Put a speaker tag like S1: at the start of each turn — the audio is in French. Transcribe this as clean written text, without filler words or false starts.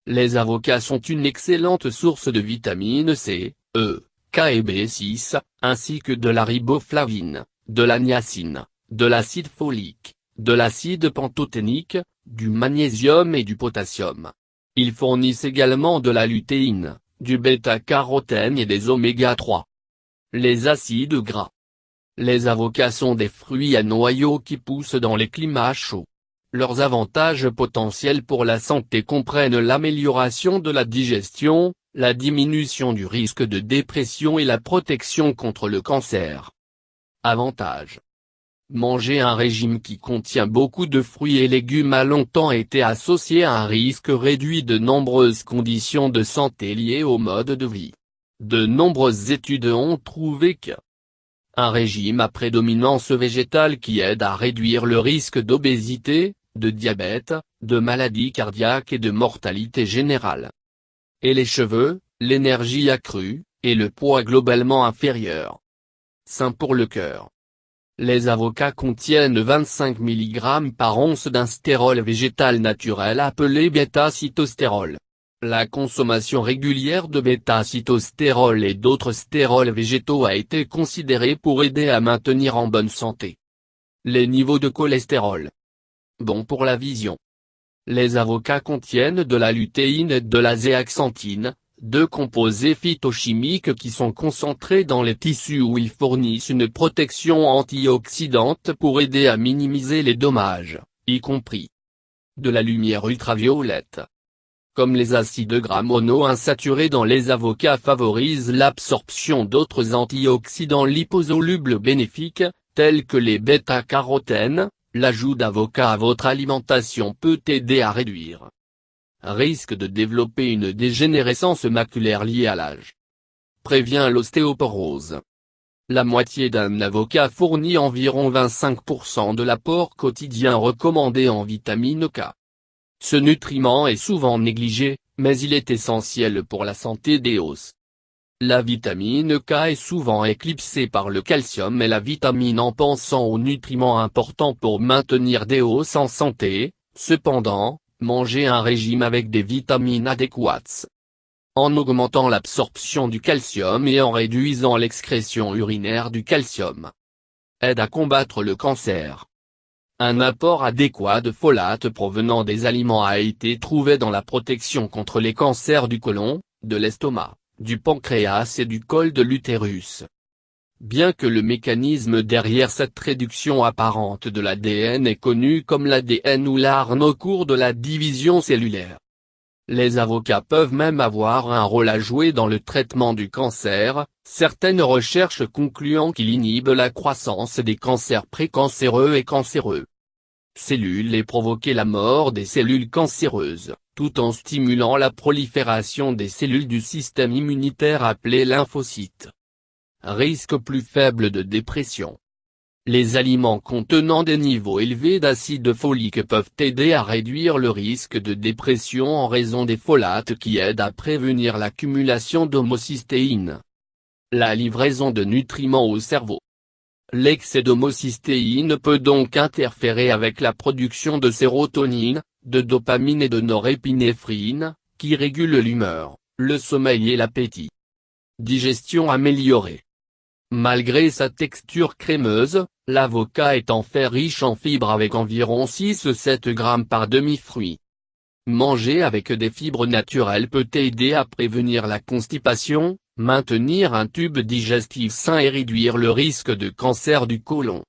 S1: Les avocats sont une excellente source de vitamine C, E, K et B6, ainsi que de la riboflavine, de la niacine, de l'acide folique, de l'acide pantothénique, du magnésium et du potassium. Ils fournissent également de la lutéine, du bêta-carotène et des oméga 3. Les acides gras. Les avocats sont des fruits à noyaux qui poussent dans les climats chauds. Leurs avantages potentiels pour la santé comprennent l'amélioration de la digestion, la diminution du risque de dépression et la protection contre le cancer. Avantages. Manger un régime qui contient beaucoup de fruits et légumes a longtemps été associé à un risque réduit de nombreuses conditions de santé liées au mode de vie. De nombreuses études ont trouvé que un régime à prédominance végétale qui aide à réduire le risque d'obésité, de diabète, de maladies cardiaques et de mortalité générale. Et les cheveux, l'énergie accrue, et le poids globalement inférieur. Sain pour le cœur. Les avocats contiennent 25 mg par once d'un stérol végétal naturel appelé bêta-cytostérol. La consommation régulière de bêta-cytostérol et d'autres stérols végétaux a été considérée pour aider à maintenir en bonne santé les niveaux de cholestérol. Bon pour la vision. Les avocats contiennent de la lutéine et de la zéaxanthine, deux composés phytochimiques qui sont concentrés dans les tissus où ils fournissent une protection antioxydante pour aider à minimiser les dommages, y compris de la lumière ultraviolette. Comme les acides gras monoinsaturés dans les avocats favorisent l'absorption d'autres antioxydants liposolubles bénéfiques, tels que les bêta-carotènes, l'ajout d'avocat à votre alimentation peut aider à réduire risque de développer une dégénérescence maculaire liée à l'âge. Prévient l'ostéoporose. La moitié d'un avocat fournit environ 25% de l'apport quotidien recommandé en vitamine K. Ce nutriment est souvent négligé, mais il est essentiel pour la santé des os. La vitamine K est souvent éclipsée par le calcium et la vitamine en pensant aux nutriments importants pour maintenir des os en santé. Cependant, manger un régime avec des vitamines adéquates, en augmentant l'absorption du calcium et en réduisant l'excrétion urinaire du calcium, aide à combattre le cancer. Un apport adéquat de folate provenant des aliments a été trouvé dans la protection contre les cancers du côlon, de l'estomac, du pancréas et du col de l'utérus. Bien que le mécanisme derrière cette réduction apparente de l'ADN est connu comme l'ADN ou l'ARN au cours de la division cellulaire, les avocats peuvent même avoir un rôle à jouer dans le traitement du cancer, certaines recherches concluant qu'il inhibe la croissance des cancers précancéreux et cancéreux cellules et provoquer la mort des cellules cancéreuses, tout en stimulant la prolifération des cellules du système immunitaire appelées lymphocytes. Risque plus faible de dépression. Les aliments contenant des niveaux élevés d'acide folique peuvent aider à réduire le risque de dépression en raison des folates qui aident à prévenir l'accumulation d'homocystéine, la livraison de nutriments au cerveau. L'excès d'homocystéine peut donc interférer avec la production de sérotonine, de dopamine et de norépinéphrine, qui régulent l'humeur, le sommeil et l'appétit. Digestion améliorée. Malgré sa texture crémeuse, l'avocat est en fait riche en fibres avec environ 6-7 grammes par demi-fruit. Manger avec des fibres naturelles peut aider à prévenir la constipation, maintenir un tube digestif sain et réduire le risque de cancer du côlon.